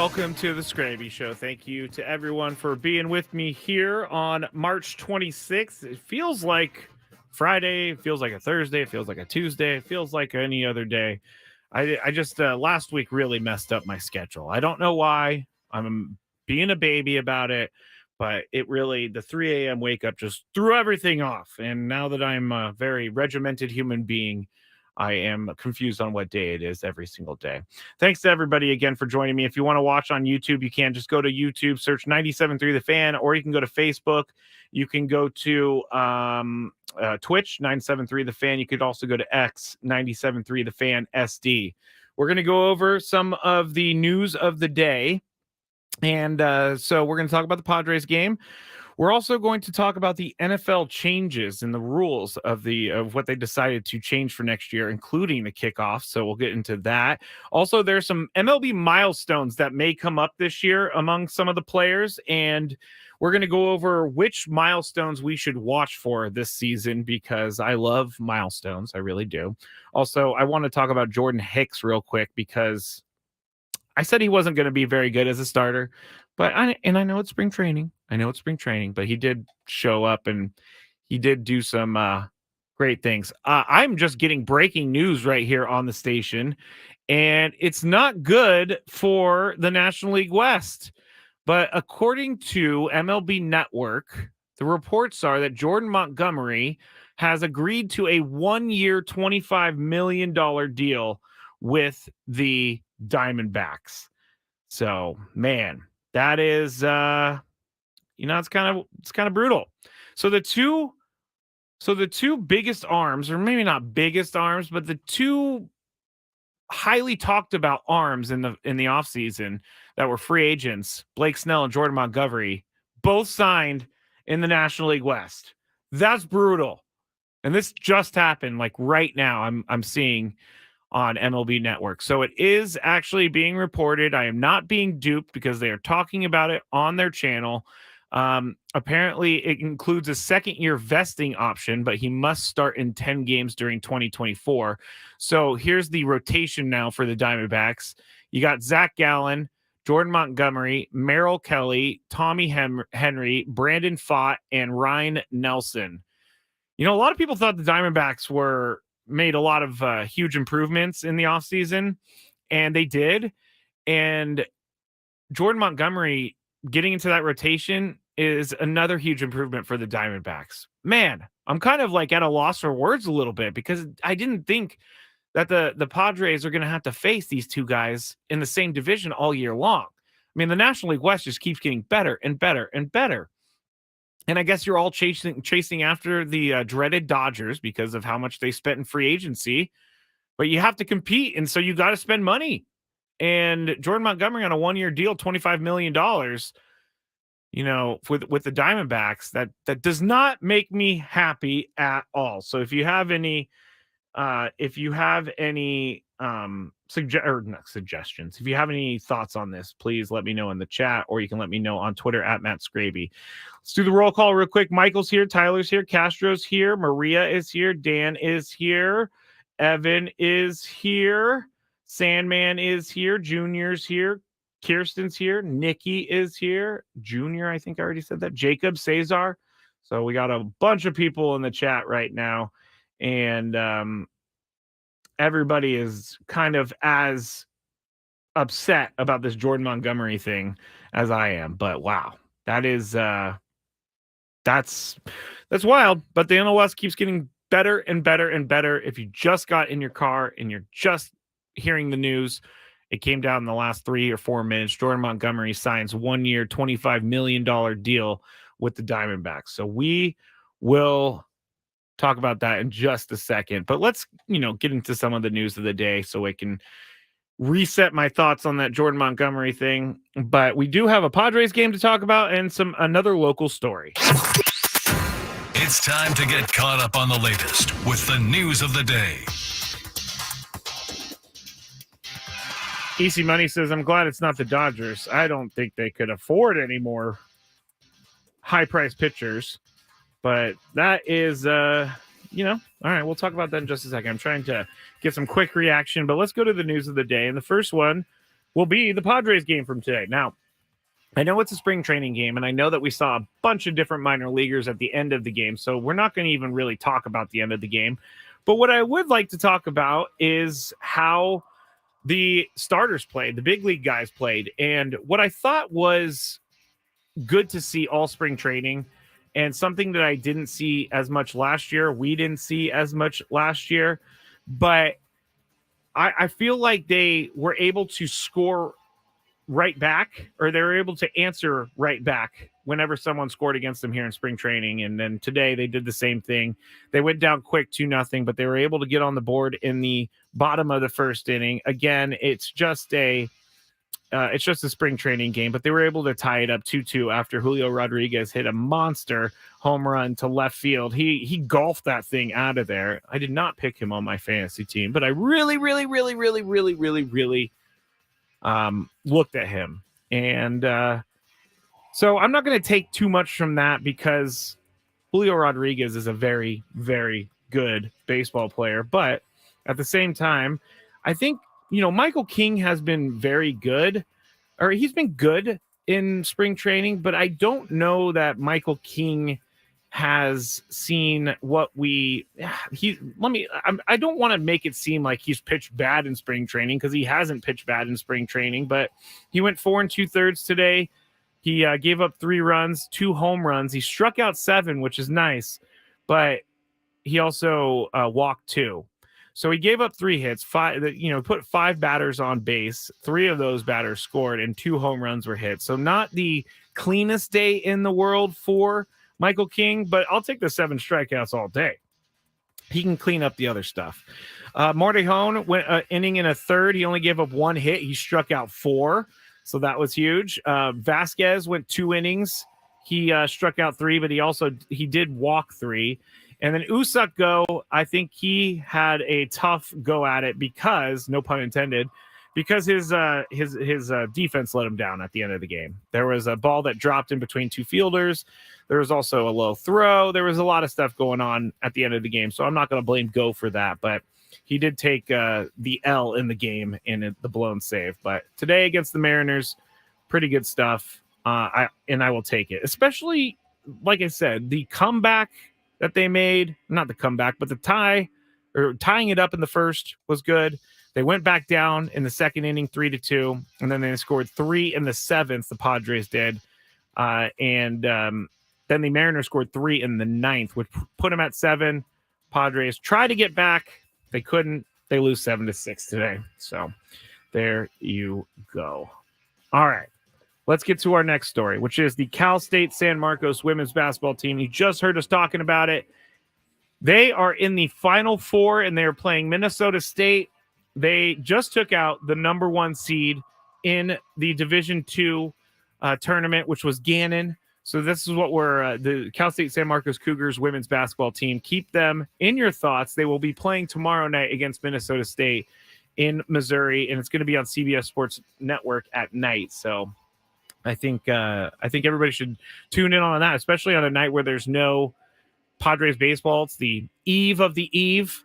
welcome to the Skraby Show. Thank you to everyone for being with me here on March 26th. It feels like Friday, it feels like a Thursday, it feels like a Tuesday, it feels like any other day. I just last week really messed up my schedule. I don't know why. I'm being a baby about it, but it really, the 3 a.m. wake up just threw everything off. And now that I'm a very regimented human being, I am confused on what day it is every single day. Thanks to everybody again for joining me. If you want to watch on YouTube, you can just go to YouTube, search 97.3 The Fan, or you can go to Facebook. You can go to Twitch, 97.3 The Fan. You could also go to X, 97.3 The Fan SD. We're going to go over some of the news of the day. And so we're going to talk about the Padres game. We're also going to talk about the NFL changes and the rules of what they decided to change for next year, including the kickoff. So we'll get into that. Also, there's some MLB milestones that may come up this year among some of the players, and we're going to go over which milestones we should watch for this season because I love milestones. I really do. Also, I want to talk about Jordan Hicks real quick because I said he wasn't going to be very good as a starter, but I know it's spring training. But he did show up and he did do some great things. I'm just getting breaking news right here on the station, and it's not good for the National League West. But according to MLB Network, the reports are that Jordan Montgomery has agreed to a 1-year, $25 million deal with the Diamondbacks. So, man, that is it's kind of brutal. So the two biggest arms, or maybe not biggest arms, but the two highly talked about arms in the offseason that were free agents, Blake Snell and Jordan Montgomery, both signed in the National League West. That's brutal. And this just happened like right now. I'm seeing on MLB Network. So it is actually being reported. I am not being duped because they are talking about it on their channel. Apparently it includes a second-year vesting option, but he must start in 10 games during 2024. So here's the rotation now for the Diamondbacks. You got Zach Gallen, Jordan Montgomery, Merrill Kelly, Tommy Henry, Brandon Pfaadt, and Ryan Nelson. You know, a lot of people thought the Diamondbacks made a lot of huge improvements in the offseason, and they did. And Jordan Montgomery getting into that rotation is another huge improvement for the Diamondbacks. Man, I'm kind of like at a loss for words a little bit because I didn't think that the Padres are going to have to face these two guys in the same division all year long. I mean, the National League West just keeps getting better and better and better. And I guess you're all chasing after the dreaded Dodgers because of how much they spent in free agency. But you have to compete, and so you got to spend money. And Jordan Montgomery on a 1-year deal, $25 million, with the Diamondbacks, that does not make me happy at all. So if you have any suggestions, if you have any thoughts on this, please let me know in the chat, or you can let me know on Twitter at Matt Skraby. Let's do the roll call real quick. Michael's here, Tyler's here, Castro's here, Maria is here, Dan is here, Evan is here, Sandman is here, Junior's here, Kirsten's here, Nikki is here, Junior, I think I already said that, Jacob, Cesar. So we got a bunch of people in the chat right now, and everybody is kind of as upset about this Jordan Montgomery thing as I am. But wow, that is that's wild. But the NLS keeps getting better and better and better. If you just got in your car and you're just hearing the news, it came down in the last 3 or 4 minutes. Jordan Montgomery signs 1-year, $25 million deal with the Diamondbacks. So we will talk about that in just a second, but let's get into some of the news of the day so I can reset my thoughts on that Jordan Montgomery thing. But we do have a Padres game to talk about and another local story. It's time to get caught up on the latest with the news of the day. Easy Money says, I'm glad it's not the Dodgers. I don't think they could afford any more high-priced pitchers. But that is, all right, we'll talk about that in just a second. I'm trying to get some quick reaction, but let's go to the news of the day. And the first one will be the Padres game from today. Now, I know it's a spring training game, and I know that we saw a bunch of different minor leaguers at the end of the game, so we're not going to even really talk about the end of the game. But what I would like to talk about is how the starters played, the big league guys played, and what I thought was good to see all spring training, and something that I didn't see as much last year. We didn't see as much last year, but I feel like they were able to score right back, or they were able to answer right back whenever someone scored against them here in spring training. And then today they did the same thing. They went down quick 2-0, but they were able to get on the board in the bottom of the first inning. Again, it's just a spring training game, but they were able to tie it up 2-2 after Julio Rodriguez hit a monster home run to left field. He golfed that thing out of there. I did not pick him on my fantasy team, but I really looked at him. And so I'm not going to take too much from that, because Julio Rodriguez is a very, very good baseball player. But at the same time, I think, Michael King has been very good, or he's been good in spring training, but I don't know that Michael King has seen what I don't want to make it seem like he's pitched bad in spring training, because he hasn't pitched bad in spring training, but he went 4 2/3 today. He gave up 3 runs, 2 home runs. He struck out 7, which is nice, but he also walked 2. So he gave up 3 hits, put 5 batters on base. 3 of those batters scored, and 2 home runs were hit. So not the cleanest day in the world for Michael King, but I'll take the 7 strikeouts all day. He can clean up the other stuff. Martejon went inning in a third. He only gave up 1 hit. He struck out 4, so that was huge. Vasquez went 2 innings. He struck out 3, but he did walk 3. And then Usak I think he had a tough go at it, because, no pun intended, because his defense let him down at the end of the game. There was a ball that dropped in between 2 fielders. There was also a low throw. There was a lot of stuff going on at the end of the game, so I'm not going to blame Go for that. But he did take the L in the game in the blown save. But today against the Mariners, pretty good stuff. I will take it, especially, like I said, the comeback that they made, not the comeback, but the tying it up in the first was good. They went back down in the second inning, 3-2, and then they scored 3 in the 7th. The Padres did, and then the Mariners scored 3 in the 9th, which put them at 7. Padres tried to get back, they couldn't. They lose 7-6 today. So there you go. All right, let's get to our next story, which is the Cal State San Marcos women's basketball team. You just heard us talking about it. They are in the Final Four, and they're playing Minnesota State. They just took out the number 1 seed in the Division II tournament, which was Gannon. So this is what we're the Cal State San Marcos Cougars women's basketball team. Keep them in your thoughts. They will be playing tomorrow night against Minnesota State in Missouri, and it's going to be on CBS Sports Network at night. So I think everybody should tune in on that, especially on a night where there's no Padres baseball. It's the eve of the eve.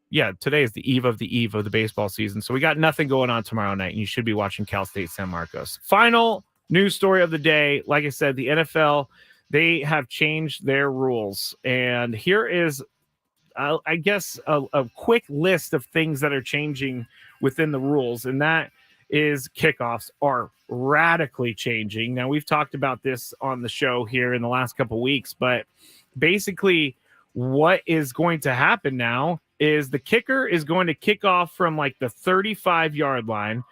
Yeah, today is the eve of the baseball season. So we got nothing going on tomorrow night, and you should be watching Cal State San Marcos. Final news story of the day. Like I said, the NFL, they have changed their rules. And here is, I guess, a quick list of things that are changing within the rules. And that is kickoffs are radically changing. Now, we've talked about this on the show here in the last couple weeks, but basically what is going to happen now is the kicker is going to kick off from like the 35-yard line.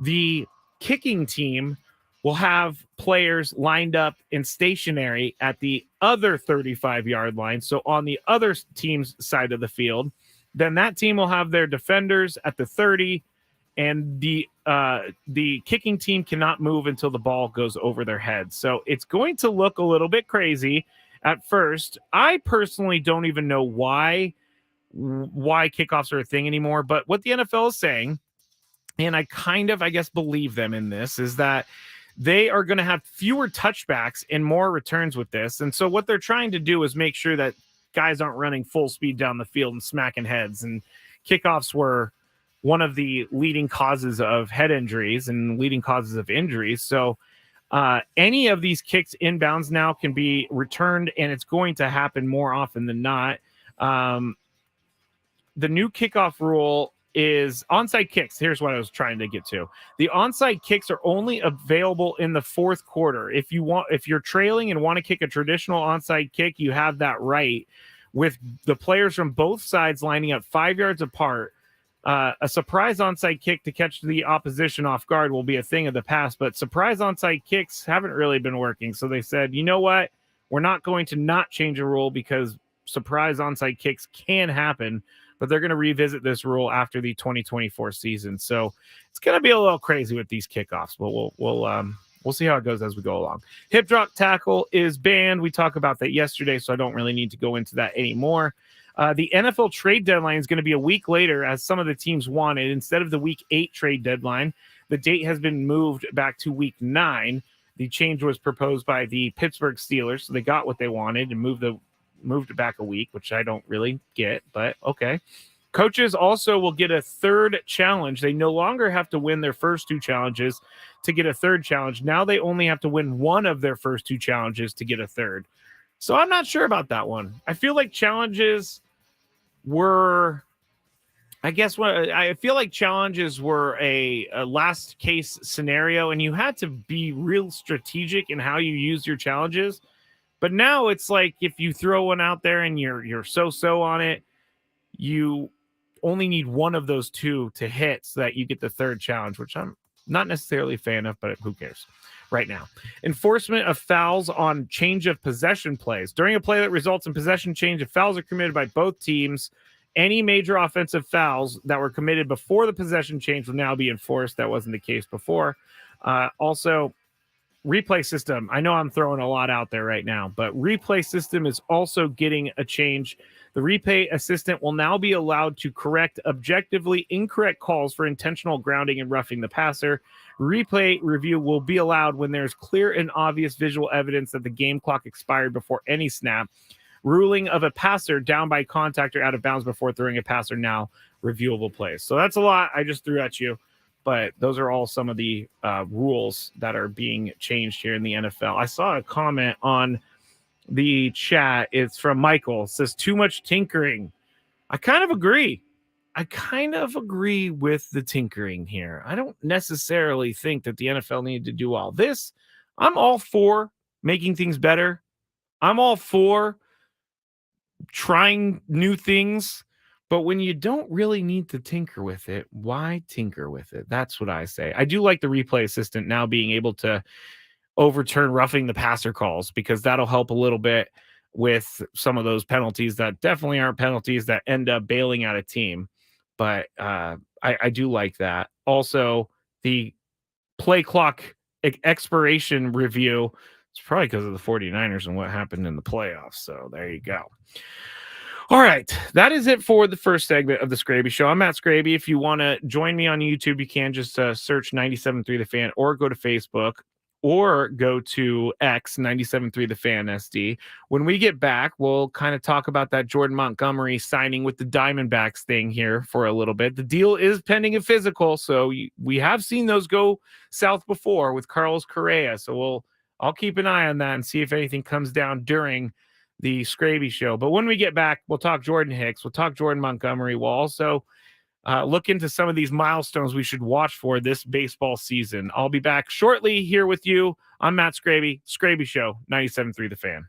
The kicking team will have players lined up in stationary at the other 35-yard line, so on the other team's side of the field. Then that team will have their defenders at the 30, and the kicking team cannot move until the ball goes over their heads. So it's going to look a little bit crazy at first. I personally don't even know why kickoffs are a thing anymore, but what the NFL is saying, and I kind of, I guess, believe them in this, is that they are going to have fewer touchbacks and more returns with this. And so what they're trying to do is make sure that guys aren't running full speed down the field and smacking heads. And kickoffs were one of the leading causes of head injuries and leading causes of injuries. So any of these kicks inbounds now can be returned, and it's going to happen more often than not. The new kickoff rule is onside kicks. Here's what I was trying to get to. The onside kicks are only available in the fourth quarter. If you're trailing and want to kick a traditional onside kick, you have that right, with the players from both sides lining up 5 yards apart. A surprise onside kick to catch the opposition off guard will be a thing of the past, but surprise onside kicks haven't really been working. So they said, you know what? We're not going to not change a rule because surprise onside kicks can happen, but they're going to revisit this rule after the 2024 season. So it's going to be a little crazy with these kickoffs, but we'll see how it goes as we go along. Hip drop tackle is banned. We talked about that yesterday, so I don't really need to go into that anymore. The NFL trade deadline is going to be a week later, as some of the teams wanted. Instead of the week 8 trade deadline, the date has been moved back to week 9. The change was proposed by the Pittsburgh Steelers, so they got what they wanted and moved it back a week, which I don't really get, but okay. Coaches also will get a third challenge. They no longer have to win their first 2 challenges to get a third challenge. Now they only have to win one of their first 2 challenges to get a third. So I'm not sure about that one. I feel like challenges were a last case scenario, and you had to be real strategic in how you use your challenges. But now it's like if you throw one out there and you're so on it, you only need one of those 2 to hit so that you get the third challenge, which I'm not necessarily a fan of, but who cares right now. Enforcement of fouls on change of possession plays. During a play that results in possession change, if fouls are committed by both teams, any major offensive fouls that were committed before the possession change will now be enforced. That wasn't the case before. Also, replay system. I know I'm throwing a lot out there right now, but replay system is also getting a change. The replay assistant will now be allowed to correct objectively incorrect calls for intentional grounding and roughing the passer. Replay review will be allowed when there's clear and obvious visual evidence that the game clock expired before any snap. Ruling of a passer down by contact or out of bounds before throwing a passer, now reviewable plays. So that's a lot I just threw at you, but those are all some of the rules that are being changed here in the NFL. I saw a comment on the chat. It's from Michael. It says, too much tinkering. I kind of agree. With the tinkering here. I don't necessarily think that the NFL needed to do all this. I'm all for making things better. I'm all for trying new things, but when you don't really need to tinker with it, why tinker with it? That's what I say. I do like the replay assistant now being able to overturn roughing the passer calls, because that'll help a little bit with some of those penalties that definitely aren't penalties that end up bailing out a team. But I do like that. Also, the play clock expiration review, it's probably because of the 49ers and what happened in the playoffs. So there you go. All right, that is it for the first segment of the Skraby Show. I'm Matt Skraby. If you want to join me on YouTube, you can just search 97.3 The Fan, or go to Facebook, or go to X, 97.3 The Fan SD. When we get back, we'll kind of talk about that Jordan Montgomery signing with the Diamondbacks thing here for a little bit. The deal is pending a physical, so we have seen those go south before with Carlos Correa. So I'll keep an eye on that and see if anything comes down during the Skraby Show. But when we get back, we'll talk Jordan Hicks, we'll talk Jordan Montgomery. We'll also look into some of these milestones we should watch for this baseball season. I'll be back shortly here with you. I'm Matt Skraby, Skraby Show, 97.3 The Fan.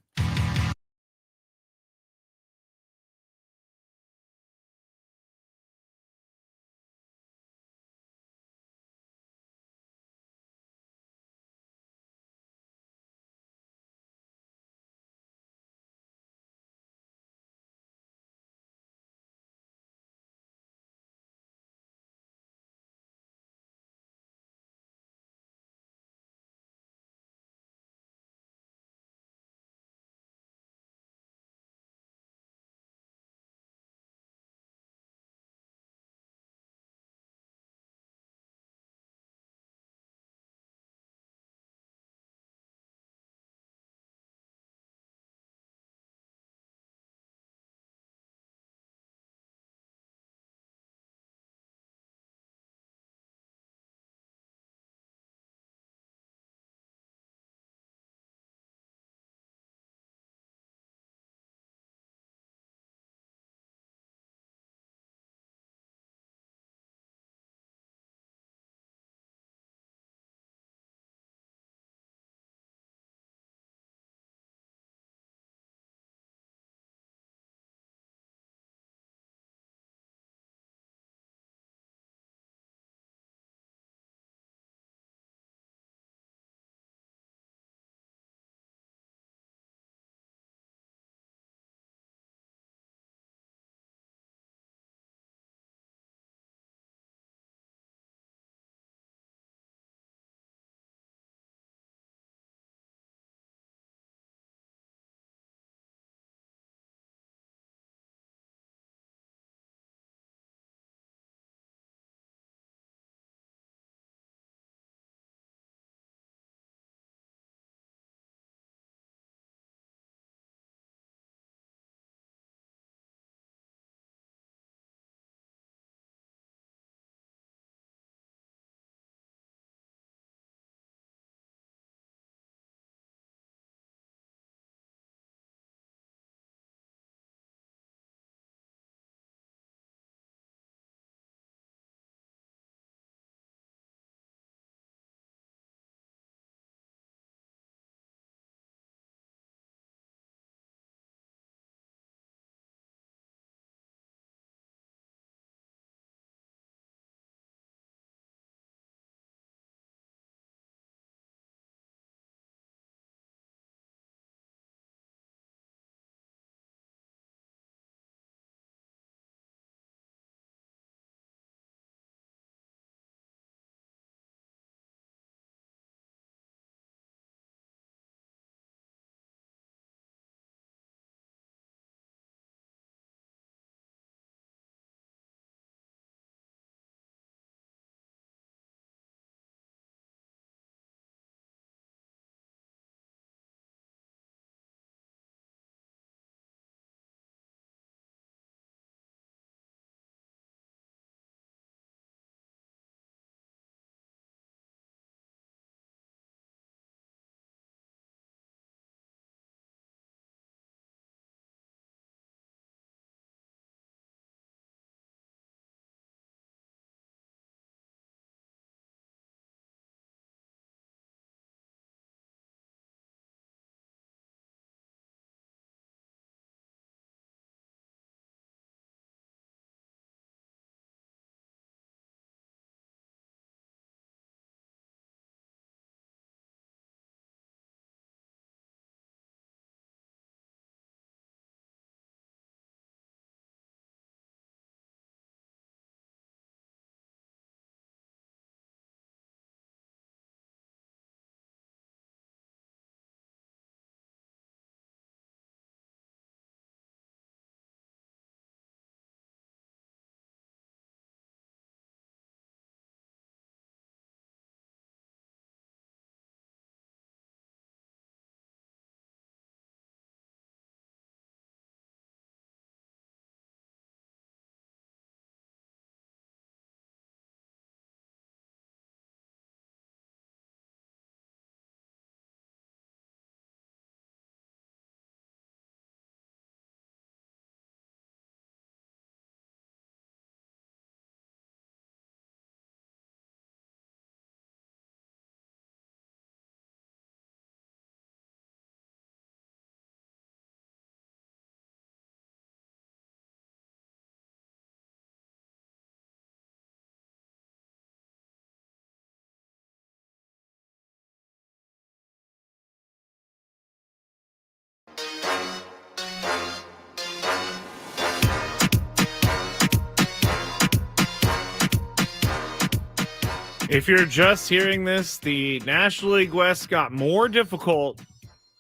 If you're just hearing this, the National League West got more difficult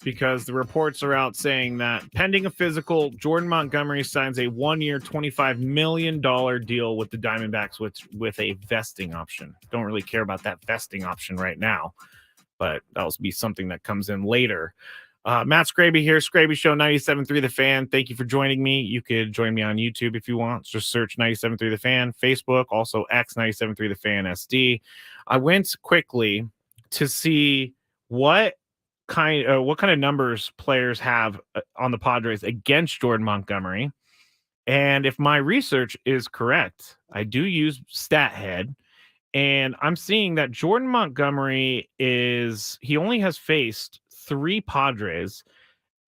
because the reports are out saying that pending a physical, Jordan Montgomery signs a 1-year, $25 million deal with the Diamondbacks with a vesting option. Don't really care about that vesting option right now, but that'll be something that comes in later. Matt Skraby here, Skraby Show 97.3 The Fan. Thank you for joining me. You could join me on YouTube if you want. Just search 97.3 The Fan, Facebook, also X 97.3 The Fan SD. I went quickly to see what kind of numbers players have on the Padres against Jordan Montgomery. And if my research is correct, I do use StatHead. And I'm seeing that Jordan Montgomery he only has faced 3 Padres.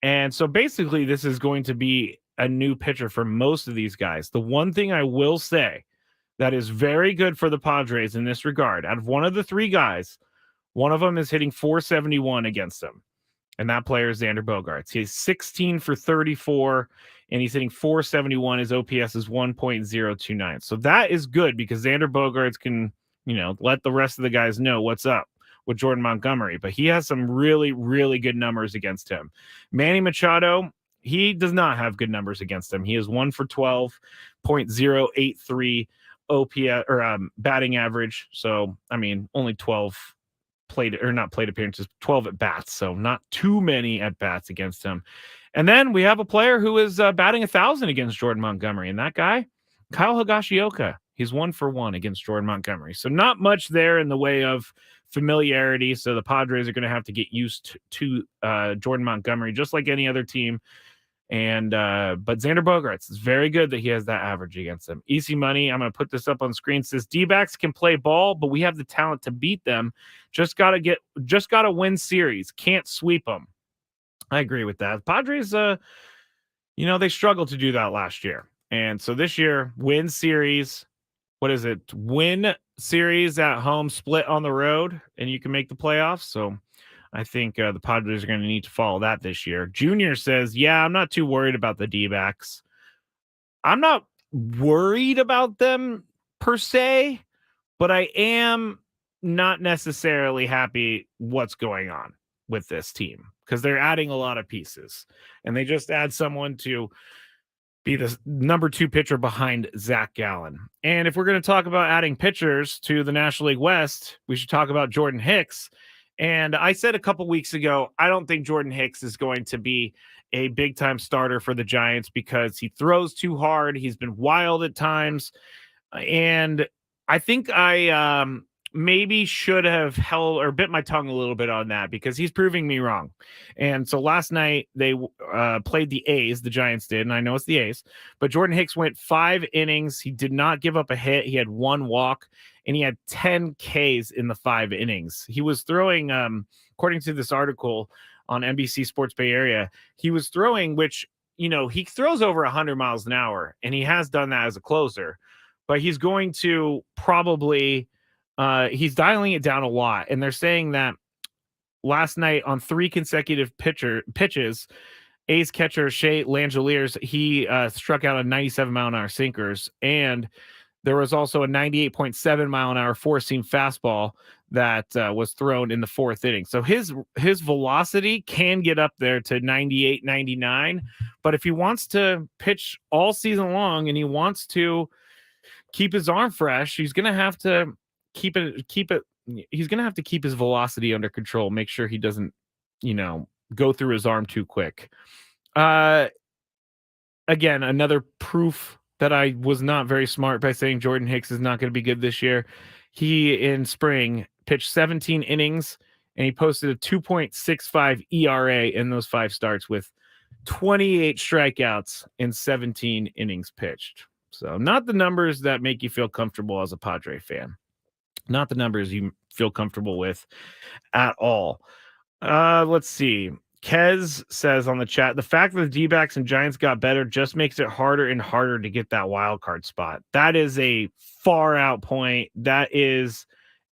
And so basically this is going to be a new pitcher for most of these guys. The one thing I will say that is very good for the Padres in this regard, out of one of the 3 guys, one of them is hitting 471 against them. And that player is Xander Bogaerts. He's 16 for 34, and he's hitting 471. His OPS is 1.029. So that is good because Xander Bogaerts can, let the rest of the guys know what's up with Jordan Montgomery. But he has some really, really good numbers against him. Manny Machado, he does not have good numbers against him. He is 1 for 12.083 OPS or batting average. So, only 12 not played appearances, 12 at bats. So not too many at bats against him. And then we have a player who is batting 1,000 against Jordan Montgomery. And that guy, Kyle Higashioka, he's 1 for 1 against Jordan Montgomery. So not much there in the way of familiarity. So the Padres are going to have to get used to Jordan Montgomery, just like any other team. And but Xander Bogaerts is very good that he has that average against him. Easy money. I'm going to put this up on screen. It says D-backs can play ball, but we have the talent to beat them. Just got to win series. Can't sweep them. I agree with that. Padres, they struggled to do that last year. And so this year, win series. What is it? Win series at home, split on the road, and you can make the playoffs. So I think the Padres are going to need to follow that this year. Junior says, yeah, I'm not too worried about the D-backs. I'm not worried about them per se, but I am not necessarily happy what's going on with this team because they're adding a lot of pieces. And they just add someone to be the number 2 pitcher behind Zach Gallen. And if we're going to talk about adding pitchers to the National League West, we should talk about Jordan Hicks. And I said a couple weeks ago, I don't think Jordan Hicks is going to be a big-time starter for the Giants because he throws too hard. He's been wild at times. And I think I maybe should have held or bit my tongue a little bit on that because he's proving me wrong. And so last night they played the A's, the Giants did, and I know it's the A's, but Jordan Hicks went 5 innings. He did not give up a hit. He had 1 walk, and he had 10 Ks in the 5 innings. He was throwing, according to this article on NBC Sports Bay Area, he was throwing, which, he throws over 100 miles an hour, and he has done that as a closer, but he's going to probably he's dialing it down a lot. And they're saying that last night on 3 consecutive pitches, A's catcher Shea Langeliers, he struck out a 97-mile-an-hour sinkers, and there was also a 98.7 mile an hour four-seam fastball that was thrown in the 4th inning. So his velocity can get up there to 98, 99, but if he wants to pitch all season long and he wants to keep his arm fresh, he's going to have to keep it. He's going to have to keep his velocity under control. Make sure he doesn't, go through his arm too quick. Again, another proof that I was not very smart by saying Jordan Hicks is not going to be good this year. He in spring pitched 17 innings and he posted a 2.65 ERA in those 5 starts with 28 strikeouts in 17 innings pitched. So not the numbers that make you feel comfortable as a Padre fan. Not the numbers you feel comfortable with at all. Let's see. Kez says on the chat, the fact that the D-backs and Giants got better just makes it harder and harder to get that wild card spot. That is a far out point. That is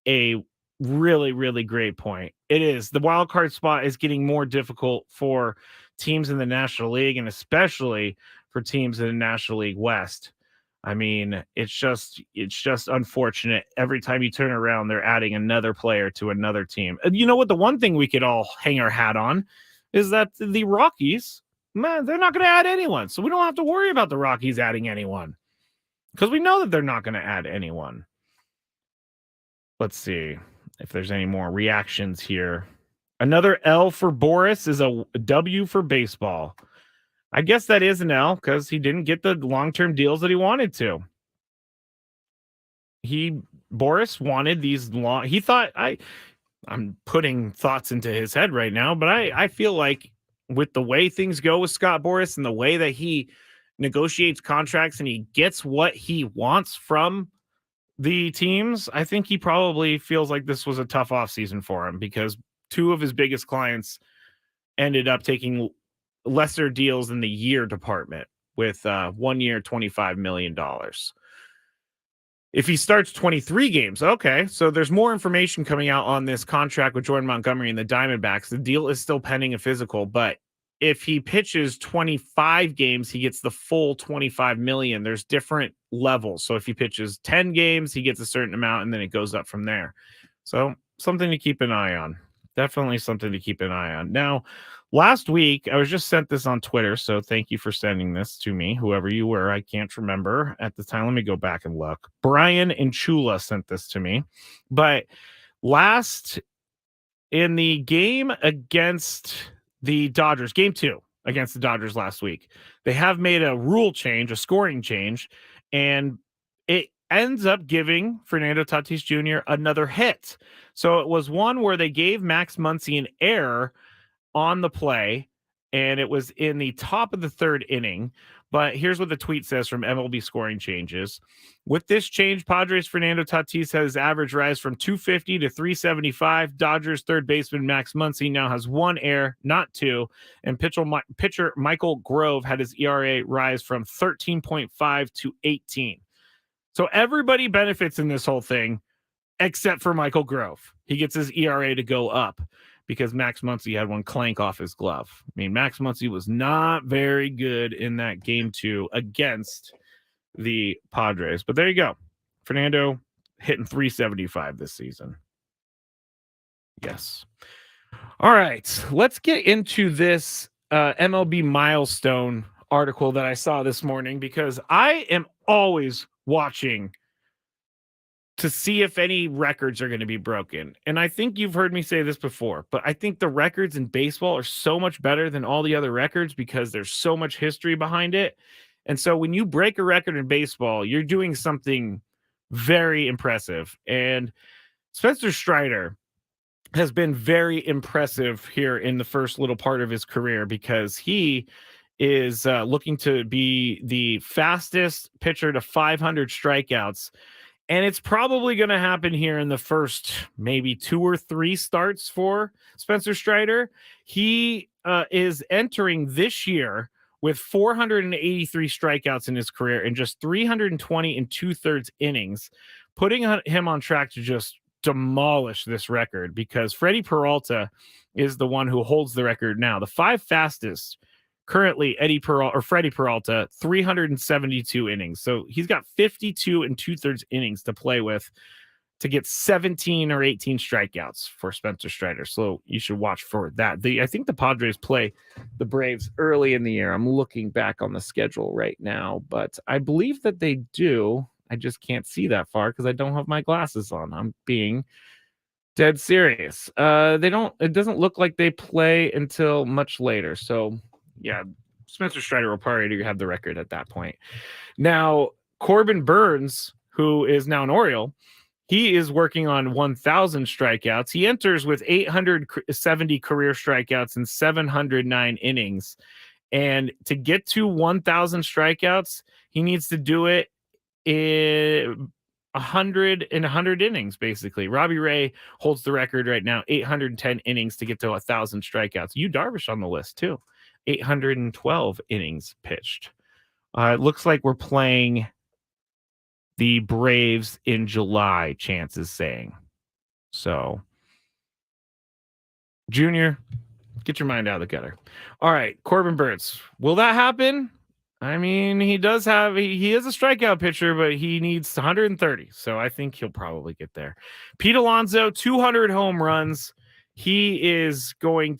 a really, really great point. It is. The wild card spot is getting more difficult for teams in the National League and especially for teams in the National League West. I mean, it's just unfortunate. Every time you turn around, they're adding another player to another team. And you know what? The one thing we could all hang our hat on is that the Rockies, man, they're not going to add anyone. So we don't have to worry about the Rockies adding anyone because we know that they're not going to add anyone. Let's see if there's any more reactions here. Another L for Boris is a W for baseball. I guess that is an L because he didn't get the long-term deals that he wanted to. Boris wanted these long. He thought I'm putting thoughts into his head right now, but I feel like with the way things go with Scott Boras and the way that he negotiates contracts and he gets what he wants from the teams, I think he probably feels like this was a tough offseason for him because two of his biggest clients ended up taking lesser deals in the year department with 1 year, $25 million. If he starts 23 games, okay, so there's more information coming out on this contract with Jordan Montgomery and the Diamondbacks. The deal is still pending a physical, but if he pitches 25 games, he gets the full 25 million. There's different levels. So if he pitches 10 games, he gets a certain amount and then it goes up from there. So something to keep an eye on. Definitely something to keep an eye on. Now, last week, I was just sent this on Twitter, so thank you for sending this to me, whoever you were. I can't remember at the time. Let me go back and look. Brian and Chula sent this to me. But in the game against the Dodgers, game 2 against the Dodgers last week, they have made a rule change, a scoring change, and it ends up giving Fernando Tatis Jr. another hit. So it was one where they gave Max Muncy an error on the play, and it was in the top of the 3rd inning. But here's what the tweet says from MLB Scoring Changes. With this change, Padres' Fernando Tatis has average rise from 250 to 375. Dodgers' third baseman Max Muncy now has 1 error, not 2. And pitcher Michael Grove had his ERA rise from 13.5 to 18. So everybody benefits in this whole thing except for Michael Grove. He gets his ERA to go up because Max Muncy had one clank off his glove. I mean, Max Muncy was not very good in that game 2 against the Padres. But there you go. Fernando hitting 375 this season. Yes. All right. Let's get into this MLB milestone article that I saw this morning because I am always watching to see if any records are going to be broken. And I think you've heard me say this before, but I think the records in baseball are so much better than all the other records because there's so much history behind it. And so when you break a record in baseball, you're doing something very impressive. And Spencer Strider has been very impressive here in the first little part of his career because he is looking to be the fastest pitcher to 500 strikeouts. And it's probably going to happen here in the first maybe 2 or 3 starts for Spencer Strider. He is entering this year with 483 strikeouts in his career in just 320 and 2/3 innings, putting him on track to just demolish this record because Freddie Peralta is the one who holds the record now. The 5 fastest currently, Freddie Peralta, 372 innings. So he's got 52 and 2/3 innings to play with to get 17 or 18 strikeouts for Spencer Strider. So you should watch for that. I think the Padres play the Braves early in the year. I'm looking back on the schedule right now, but I believe that they do. I just can't see that far because I don't have my glasses on. I'm being dead serious. It doesn't look like they play until much later. So yeah, Spencer Strider will probably have the record at that point. Now, Corbin Burns, who is now an Oriole, he is working on 1,000 strikeouts. He enters with 870 career strikeouts and 709 innings. And to get to 1,000 strikeouts, he needs to do it in 100 innings, basically. Robbie Ray holds the record right now, 810 innings to get to 1,000 strikeouts. Yu Darvish on the list, too. 812 innings pitched. It looks like we're playing the Braves in July, Chance is saying. So, Junior, get your mind out of the gutter. All right, Corbin Burns. Will that happen? I mean, he does have he is a strikeout pitcher, but he needs 130. So I think he'll probably get there. Pete Alonso, 200 home runs. He's played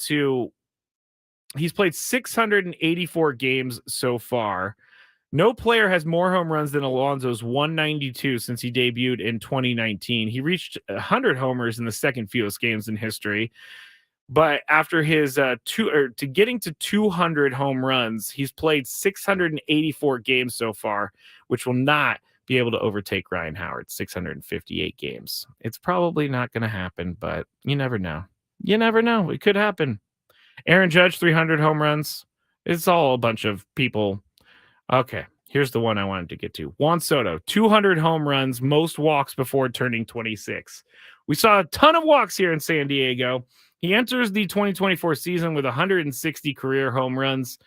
684 games so far. No player has more home runs than Alonso's 192 since he debuted in 2019. He reached 100 homers in the second fewest games in history. But after his to getting to 200 home runs, he's played 684 games so far, which will not be able to overtake Ryan Howard's 658 games. It's probably not going to happen, but you never know. You never know. It could happen. Aaron Judge, 300 home runs. It's all a bunch of people. Okay, here's the one I wanted to get to. Juan Soto, 200 home runs, most walks before turning 26. We saw a ton of walks here in San Diego. He enters the 2024 season with 160 career home runs,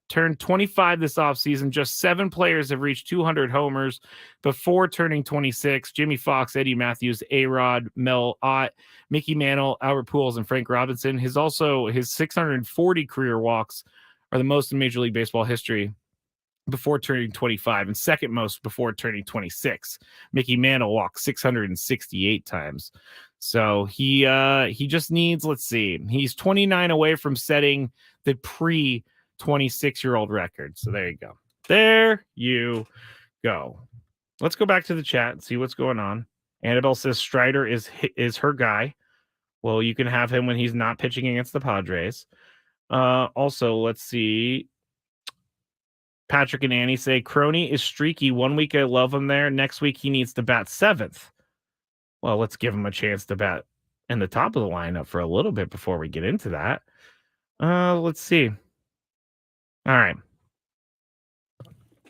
turned 25 this offseason. Just 7 players have reached 200 homers before turning 26. Jimmy Fox, Eddie Matthews, A-Rod, Mel Ott, Mickey Mantle, Albert Pujols, and Frank Robinson. His 640 career walks are the most in Major League Baseball history before turning 25, and second most before turning 26. Mickey Mantle walked 668 times. So he just needs, let's see, he's 29 away from setting the pre 26-year-old record. So there you go. There you go. Let's go back to the chat and see what's going on. Annabelle says Strider is her guy. Well, you can have him when he's not pitching against the Padres. Also, let's see. Patrick and Annie say Crony is streaky. 1 week I love him there. Next week he needs to bat 7th. Well, let's give him a chance to bat in the top of the lineup for a little bit before we get into that. Let's see. All right.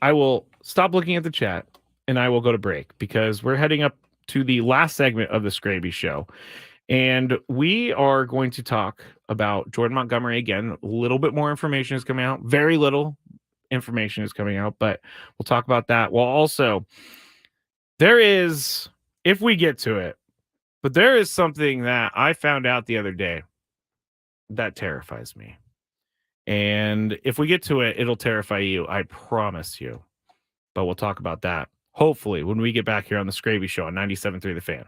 I will stop looking at the chat and I will go to break because we're heading up to the last segment of the Skraby show. And we are going to talk about Jordan Montgomery again. A little bit more information is coming out. Very little information is coming out, but we'll talk about that. Well, also, there is, if we get to it, but there is something that I found out the other day that terrifies me. And if we get to it, it'll terrify you. I promise you. But we'll talk about that, hopefully, when we get back here on the Skraby Show on 97.3 The Fan.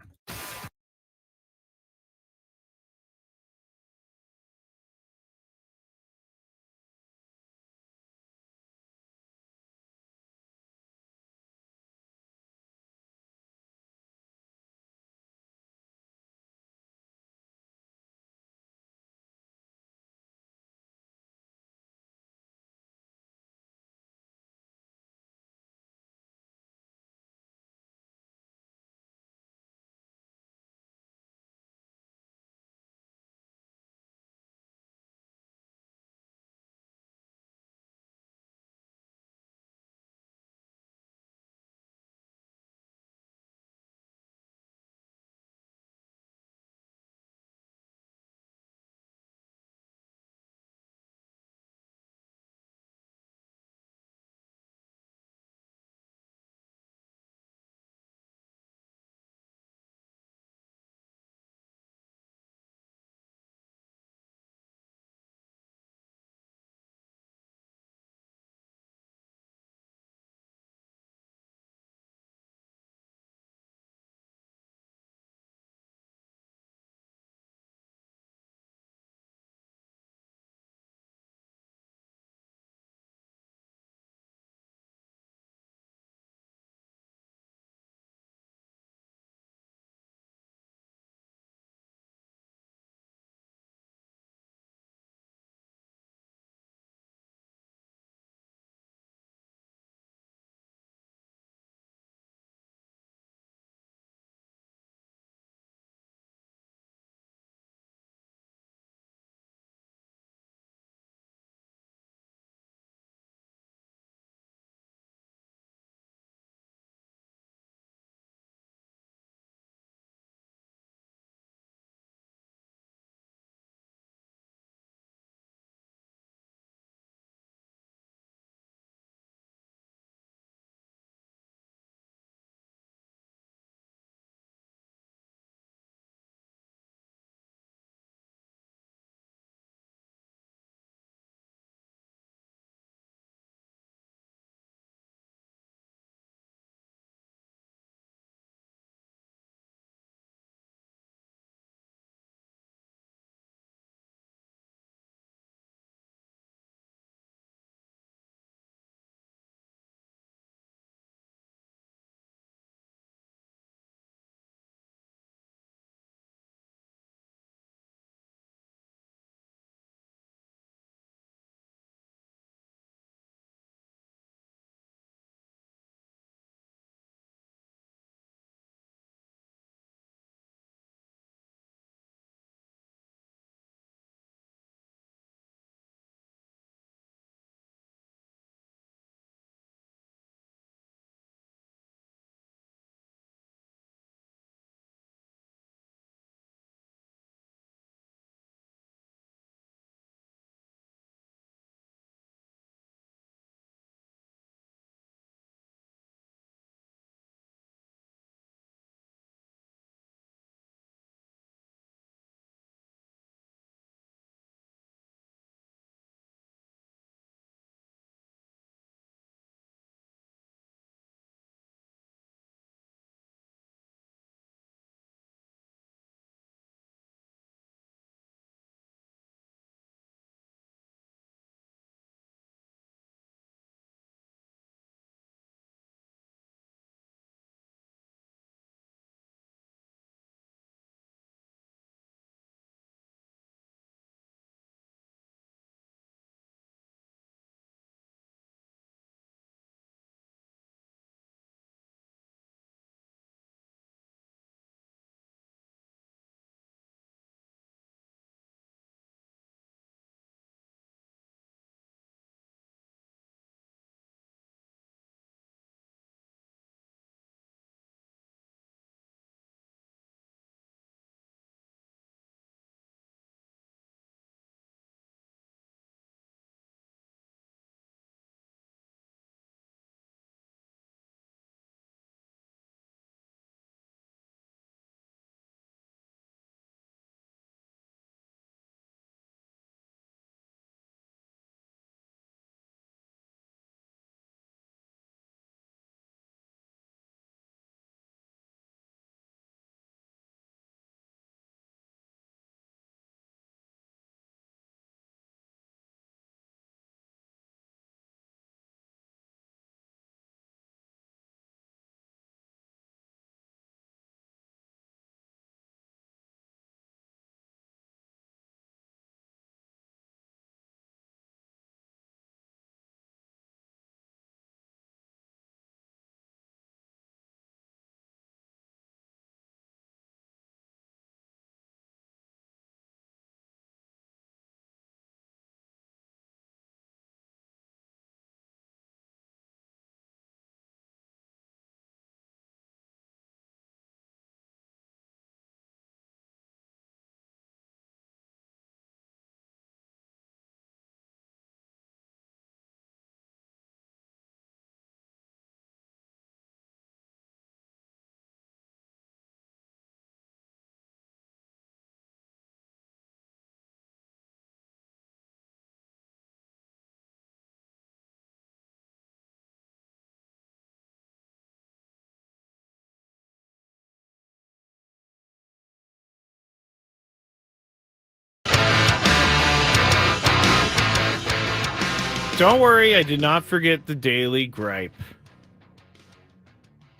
Don't worry, I did not forget the daily gripe.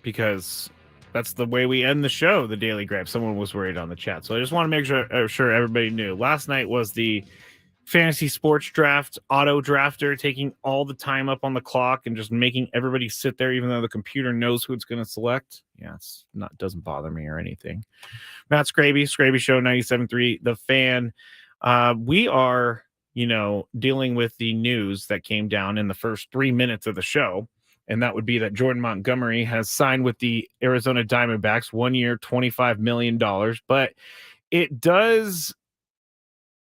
Because that's the way we end the show, the daily gripe. Someone was worried on the chat. So I just want to make sure everybody knew. Last night was the fantasy sports draft auto drafter taking all the time up on the clock and just making everybody sit there even though the computer knows who it's going to select. Yeah, it's not doesn't bother me or anything. Matt Skraby Show 97.3 The Fan. We are, dealing with the news that came down in the first 3 minutes of the show, and that would be that Jordan Montgomery has signed with the Arizona Diamondbacks, 1 year, $25 million. But it does,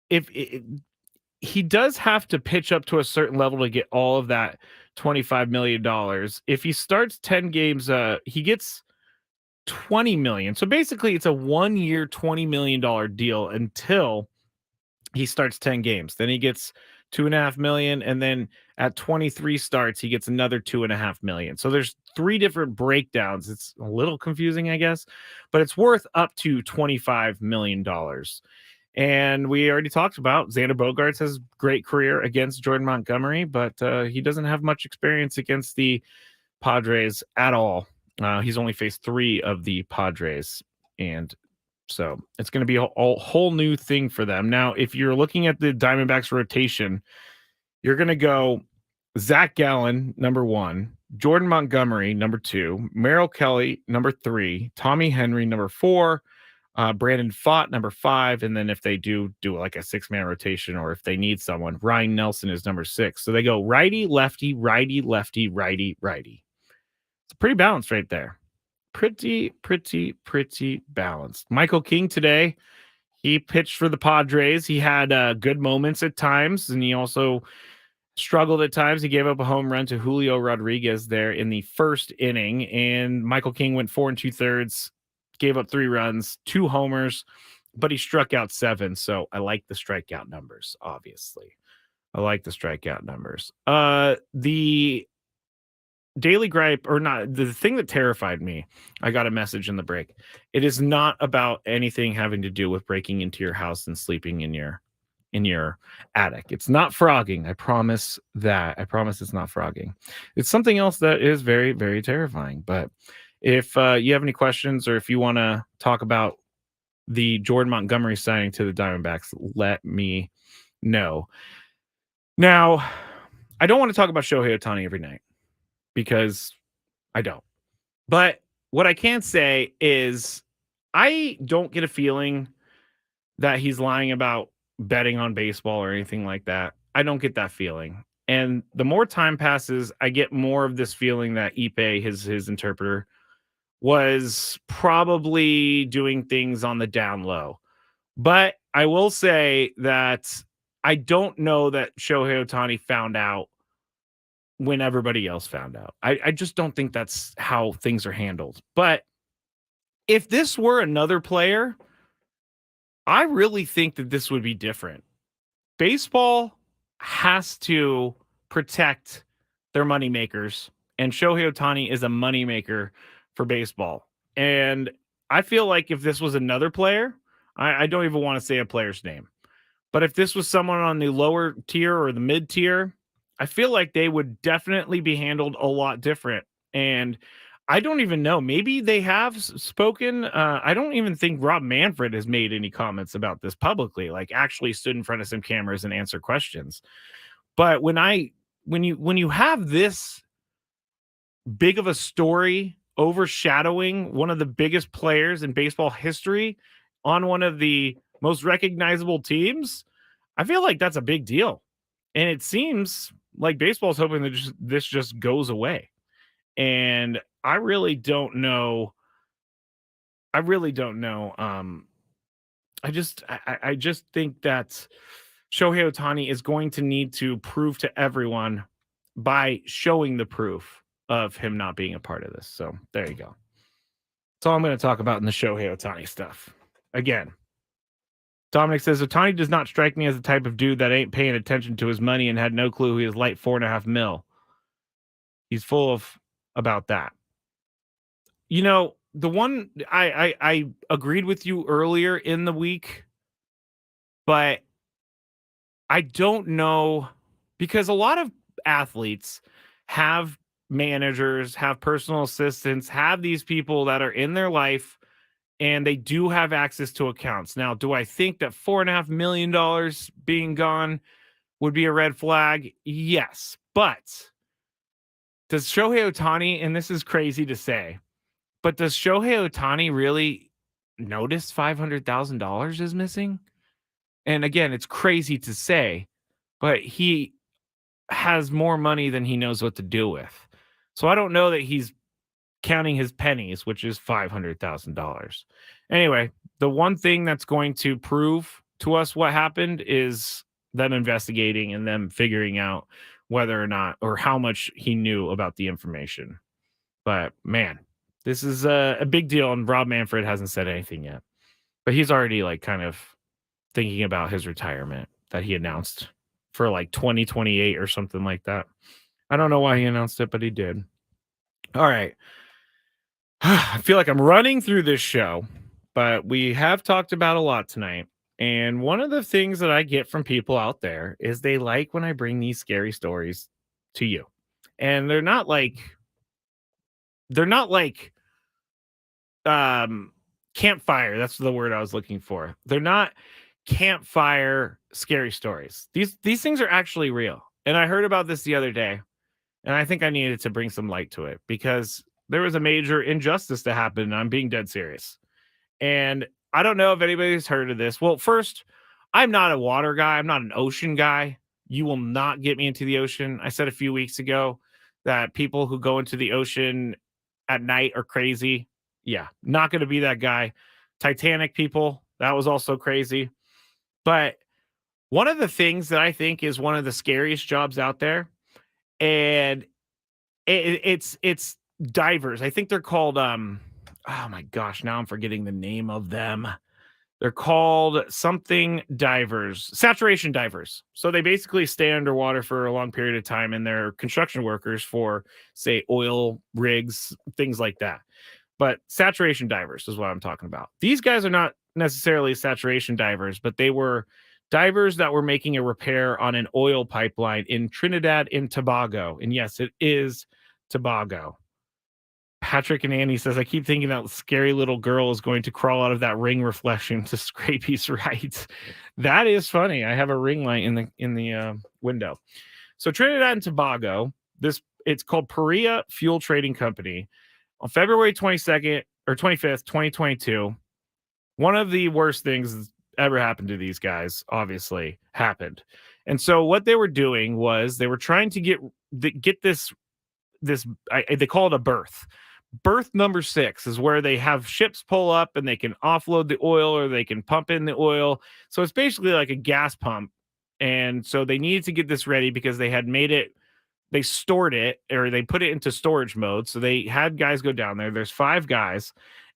he does have to pitch up to a certain level to get all of that $25 million. If he starts 10 games, he gets $20 million. So basically it's a 1 year, $20 million deal until he starts 10 games. Then he gets $2.5 million. And then at 23 starts, he gets another $2.5 million. So there's 3 different breakdowns. It's a little confusing, I guess, but it's worth up to $25 million. And we already talked about Xander Bogaerts has great career against Jordan Montgomery, but he doesn't have much experience against the Padres at all. He's only faced 3 of the Padres, and so it's going to be a whole new thing for them. Now, if you're looking at the Diamondbacks rotation, you're going to go Zach Gallen, number 1, Jordan Montgomery, number 2, Merrill Kelly, number 3, Tommy Henry, number 4, Brandon Pfaadt, number 5, and then if they do like a 6-man rotation, or if they need someone, Ryan Nelson is number 6. So they go righty, lefty, righty, lefty, righty, righty. It's pretty balanced right there. Pretty balanced. Michael King today, he pitched for the Padres. He had good moments at times, and he also struggled at times. He gave up a home run to Julio Rodriguez there in the first inning, and Michael King went 4 2/3, gave up 3 runs, 2 homers, but he struck out 7. So I like the strikeout numbers, obviously. I like the strikeout numbers. The daily gripe, or not, the thing that terrified me, I got a message in the break. It is not about anything having to do with breaking into your house and sleeping in your attic. It's not frogging. I promise it's not frogging. It's something else that is very, very terrifying. But if you have any questions, or if you want to talk about the Jordan Montgomery signing to the Diamondbacks, let me know. Now, I don't want to talk about Shohei Ohtani every night, because I don't. But what I can say is I don't get a feeling that he's lying about betting on baseball or anything like that. I don't get that feeling. And the more time passes, I get more of this feeling that Ipe, his interpreter, was probably doing things on the down low. But I will say that I don't know that Shohei Ohtani found out when everybody else found out. I just don't think that's how things are handled. But if this were another player, I really think that this would be different. Baseball has to protect their moneymakers, and Shohei Ohtani is a moneymaker for baseball. And I feel like if this was another player, I don't even want to say a player's name, but if this was someone on the lower tier or the mid tier, I feel like they would definitely be handled a lot different. And I don't even know. Maybe they have spoken. I don't even think Rob Manfred has made any comments about this publicly, like actually stood in front of some cameras and answered questions. But when you have this big of a story overshadowing one of the biggest players in baseball history on one of the most recognizable teams, I feel like that's a big deal. And it seems like baseball is hoping that this just goes away. And I really don't know. I just think that Shohei Ohtani is going to need to prove to everyone by showing the proof of him not being a part of this. So there you go. That's all I'm going to talk about in the Shohei Ohtani stuff. Again, Dominic says, Ohtani does not strike me as the type of dude that ain't paying attention to his money and had no clue he is light $4.5 million. He's full of about that. You know, the one I agreed with you earlier in the week, but I don't know, because a lot of athletes have managers, have personal assistants, have these people that are in their life, and they do have access to accounts. Now, do I think that $4.5 million being gone would be a red flag? Yes. But does Shohei Ohtani, and this is crazy to say, but does Shohei Ohtani really notice $500,000 is missing? And again, it's crazy to say, but he has more money than he knows what to do with. So I don't know that he's counting his pennies, which is $500,000. Anyway, the one thing that's going to prove to us what happened is them investigating and them figuring out whether or not or how much he knew about the information. But man, this is a big deal, and Rob Manfred hasn't said anything yet. But he's already like kind of thinking about his retirement that he announced for like 2028 or something like that. I don't know why he announced it, but he did. All right. I feel like I'm running through this show, but we have talked about a lot tonight. And one of the things that I get from people out there is they like when I bring these scary stories to you. And they're not like campfire. That's the word I was looking for. They're not campfire scary stories. These things are actually real. And I heard about this the other day, and I think I needed to bring some light to it because there was a major injustice that happened. And I'm being dead serious. And I don't know if anybody's heard of this. Well, first, I'm not a water guy. I'm not an ocean guy. You will not get me into the ocean. I said a few weeks ago that people who go into the ocean at night are crazy. Yeah, not going to be that guy. Titanic people, that was also crazy. But one of the things that I think is one of the scariest jobs out there, and it's divers. I think they're called oh my gosh, now I'm forgetting the name of them. They're called something divers, saturation divers. So they basically stay underwater for a long period of time, and they're construction workers for, say, oil rigs, things like that. But saturation divers is what I'm talking about. These guys are not necessarily saturation divers, but they were divers that were making a repair on an oil pipeline in Trinidad and Tobago. And yes, it is Tobago. Patrick and Annie says, I keep thinking that scary little girl is going to crawl out of that ring reflection to Skraby's right. That is funny. I have a ring light in the window. So Trinidad and Tobago, it's called Perea Fuel Trading Company. On February 22nd or 25th, 2022, one of the worst things that's ever happened to these guys, obviously, happened. And so what they were doing was they were trying to get this they call it a berth. Berth number 6 is where they have ships pull up and they can offload the oil or they can pump in the oil. So it's basically like a gas pump. And so they needed to get this ready because they had they stored it, or they put it into storage mode. So they had guys go down there. There's 5 guys,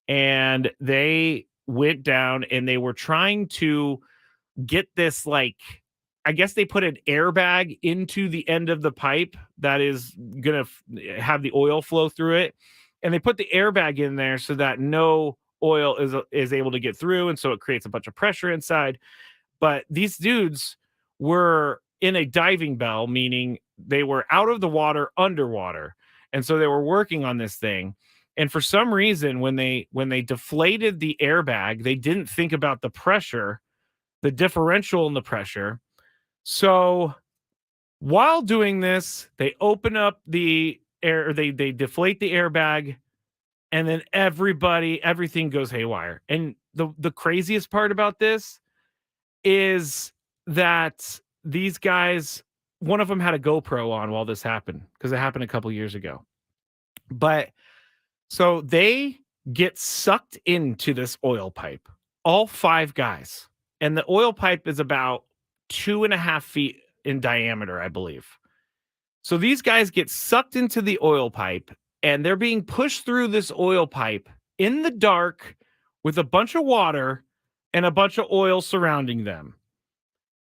and they went down and they were trying to get this, like, I guess they put an airbag into the end of the pipe that is going to have the oil flow through it. And they put the airbag in there so that no oil is able to get through. And so it creates a bunch of pressure inside. But these dudes were in a diving bell, meaning they were out of the water, underwater. And so they were working on this thing. And for some reason, when they deflated the airbag, they didn't think about the pressure, the differential in the pressure. So while doing this, they open up the air, they deflate the airbag, and then everything goes haywire. And the craziest part about this is that these guys, one of them had a GoPro on while this happened, because it happened a couple years ago. But so they get sucked into this oil pipe, all 5 guys. And the oil pipe is about 2.5 feet in diameter, I believe. So these guys get sucked into the oil pipe, and they're being pushed through this oil pipe in the dark with a bunch of water and a bunch of oil surrounding them.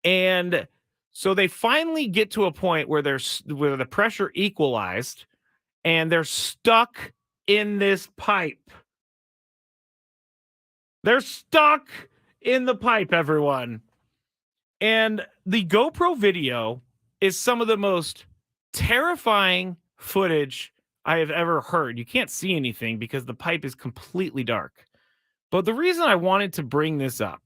And so they finally get to a point where where the pressure equalized, and they're stuck in this pipe. They're stuck in the pipe, everyone. And the GoPro video is some of the most terrifying footage I have ever heard. You can't see anything because the pipe is completely dark. But the reason I wanted to bring this up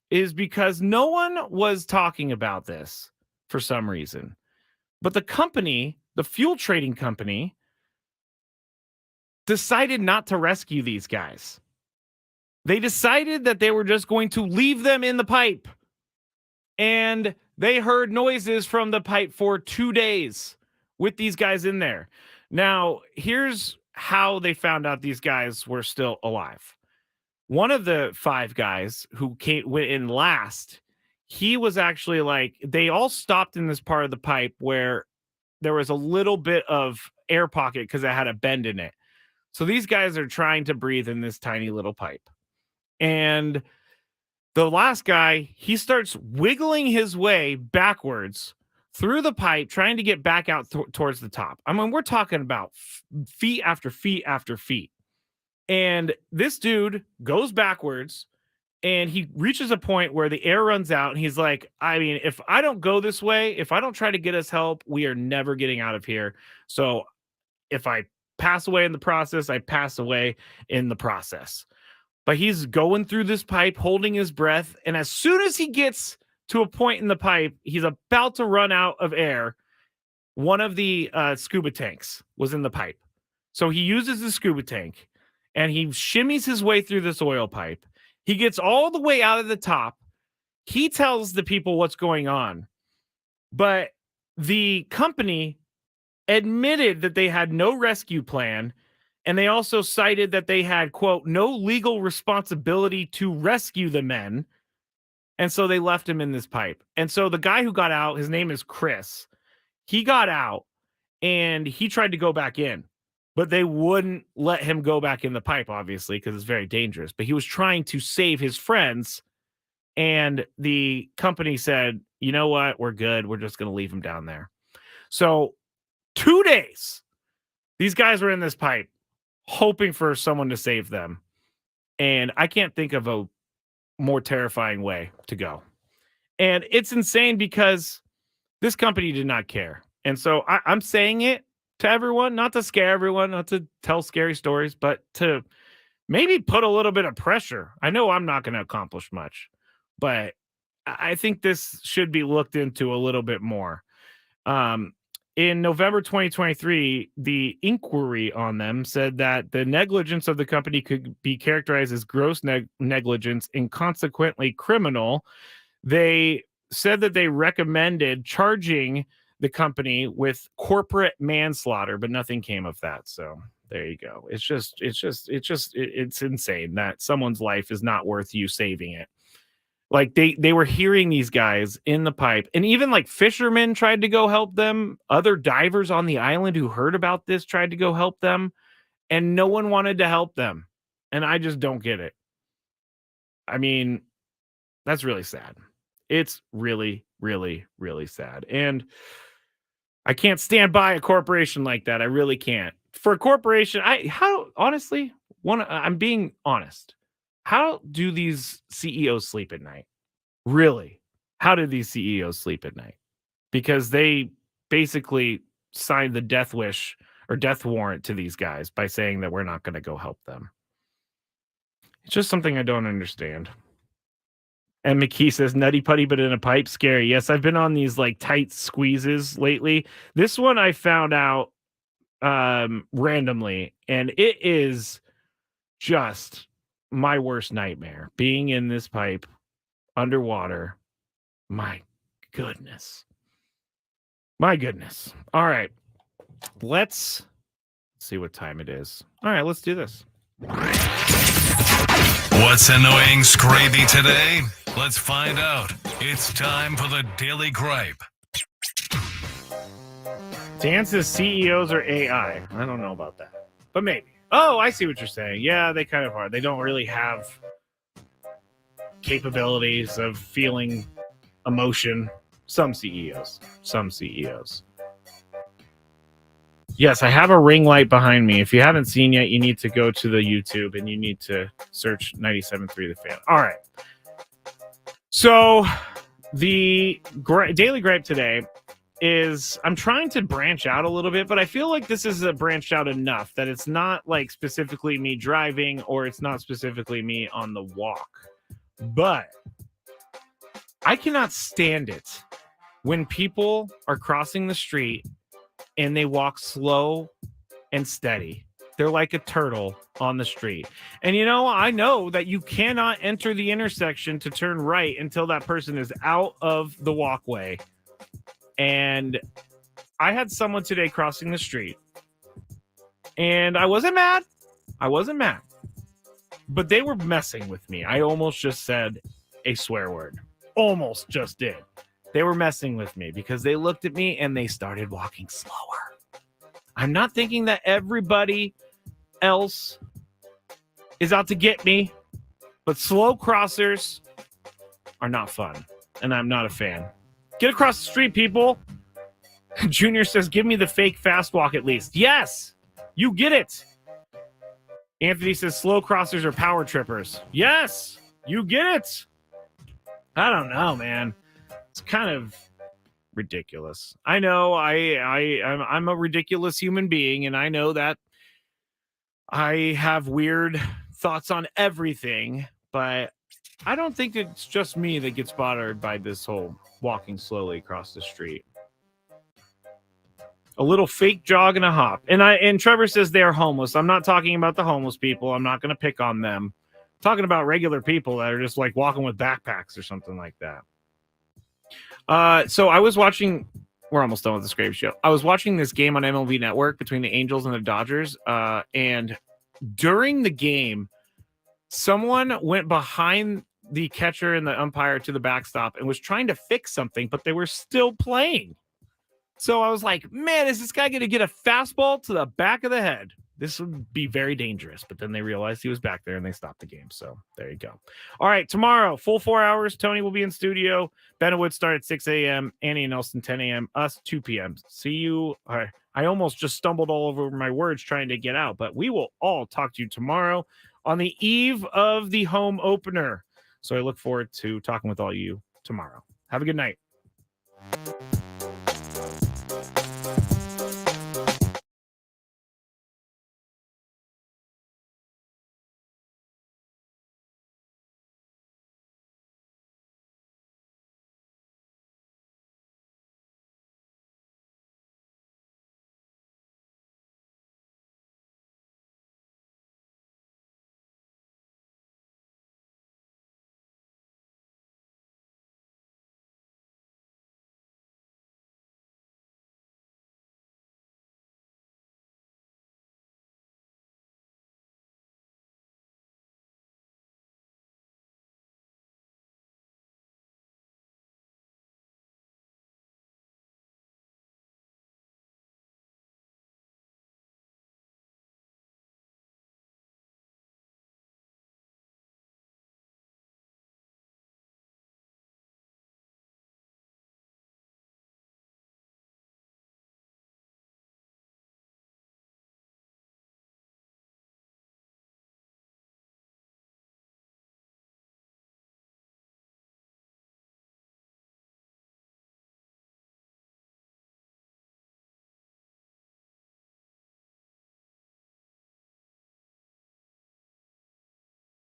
is because no one was talking about this for some reason. But the company, the fuel trading company, decided not to rescue these guys. They decided that they were just going to leave them in the pipe. And they heard noises from the pipe for 2 days with these guys in there. Now, here's how they found out these guys were still alive. One of the 5 guys who went in last, he was actually like, they all stopped in this part of the pipe where there was a little bit of air pocket because it had a bend in it. So these guys are trying to breathe in this tiny little pipe. And the last guy, he starts wiggling his way backwards through the pipe, trying to get back out towards the top. I mean, we're talking about feet after feet after feet. And this dude goes backwards and he reaches a point where the air runs out. And he's like, I mean, if I don't go this way, if I don't try to get us help, we are never getting out of here. So if I pass away in the process, I pass away in the process. But he's going through this pipe, holding his breath. And as soon as he gets to a point in the pipe, he's about to run out of air. One of the scuba tanks was in the pipe. So he uses the scuba tank and he shimmies his way through this oil pipe. He gets all the way out of the top. He tells the people what's going on. But the company admitted that they had no rescue plan. And they also cited that they had, quote, no legal responsibility to rescue the men. And so they left him in this pipe. And so the guy who got out, his name is Chris. He got out and he tried to go back in, but they wouldn't let him go back in the pipe, obviously, because it's very dangerous. But he was trying to save his friends. And the company said, you know what? We're good. We're just going to leave him down there. So 2 days, these guys were in this pipe, hoping for someone to save them. And I can't think of a more terrifying way to go. And it's insane because this company did not care. And so I'm saying it to everyone, not to scare everyone, not to tell scary stories, but to maybe put a little bit of pressure. I know I'm not going to accomplish much, but I think this should be looked into a little bit more. In November 2023, the inquiry on them said that the negligence of the company could be characterized as gross negligence and consequently criminal. They said that they recommended charging the company with corporate manslaughter, but nothing came of that. So there you go. It's insane that someone's life is not worth you saving it. Like they were hearing these guys in the pipe, and even like fishermen tried to go help them. Other divers on the island who heard about this tried to go help them, and no one wanted to help them. And I just don't get it. I mean, that's really sad. It's really, really, really sad. And I can't stand by a corporation like that. I really can't. For a corporation, I'm being honest. How do these CEOs sleep at night? Really? How do these CEOs sleep at night? Because they basically signed the death wish or death warrant to these guys by saying that we're not going to go help them. It's just something I don't understand. And McKee says, nutty putty, but in a pipe, scary. Yes, I've been on these like tight squeezes lately. This one I found out randomly, and it is just my worst nightmare. Being in this pipe underwater. My goodness. My goodness. All right. Let's see what time it is. All right, let's do this. What's annoying Skraby today? Let's find out. It's time for the Daily Gripe. Dan says CEOs are AI. I don't know about that, but maybe. Oh, I see what you're saying. Yeah, they kind of are. They don't really have capabilities of feeling emotion. Some CEOs. Yes, I have a ring light behind me. If you haven't seen yet, you need to go to the YouTube and you need to search 97.3 The Fan. All right. So the Daily Gripe today is I'm trying to branch out a little bit, but I feel like this is a branched out enough that it's not like specifically me driving or it's not specifically me on the walk. But I cannot stand it when people are crossing the street and they walk slow and steady. They're like a turtle on the street. And I know that you cannot enter the intersection to turn right until that person is out of the walkway. And I had someone today crossing the street, and I wasn't mad. But they were messing with me. I almost just said a swear word. Almost just did. They were messing with me because they looked at me and they started walking slower. I'm not thinking that everybody else is out to get me, but slow crossers are not fun, and I'm not a fan. Get across the street, people. Junior says, give me the fake fast walk at least. Yes, you get it. Anthony says, slow crossers are power trippers. Yes, you get it. I don't know, man. It's kind of ridiculous. I know I'm a ridiculous human being, and I know that I have weird thoughts on everything, but I don't think it's just me that gets bothered by this whole walking slowly across the street. A little fake jog and a hop. And Trevor says they're homeless. I'm not talking about the homeless people. I'm not going to pick on them. I'm talking about regular people that are just like walking with backpacks or something like that. So I was watching, we're almost done with the Skraby show. I was watching this game on MLB Network between the Angels and the Dodgers. And during the game, someone went behind the catcher and the umpire to the backstop and was trying to fix something, but they were still playing. So I was like, man, is this guy going to get a fastball to the back of the head? This would be very dangerous. But then they realized he was back there and they stopped the game. So there you go. All right, tomorrow, full 4 hours. Tony will be in studio. Ben and Wood start at 6 a.m. Annie and Nelson, 10 a.m. Us, 2 p.m. See you. I almost just stumbled all over my words trying to get out. But we will all talk to you tomorrow on the eve of the home opener. So I look forward to talking with all you tomorrow. Have a good night.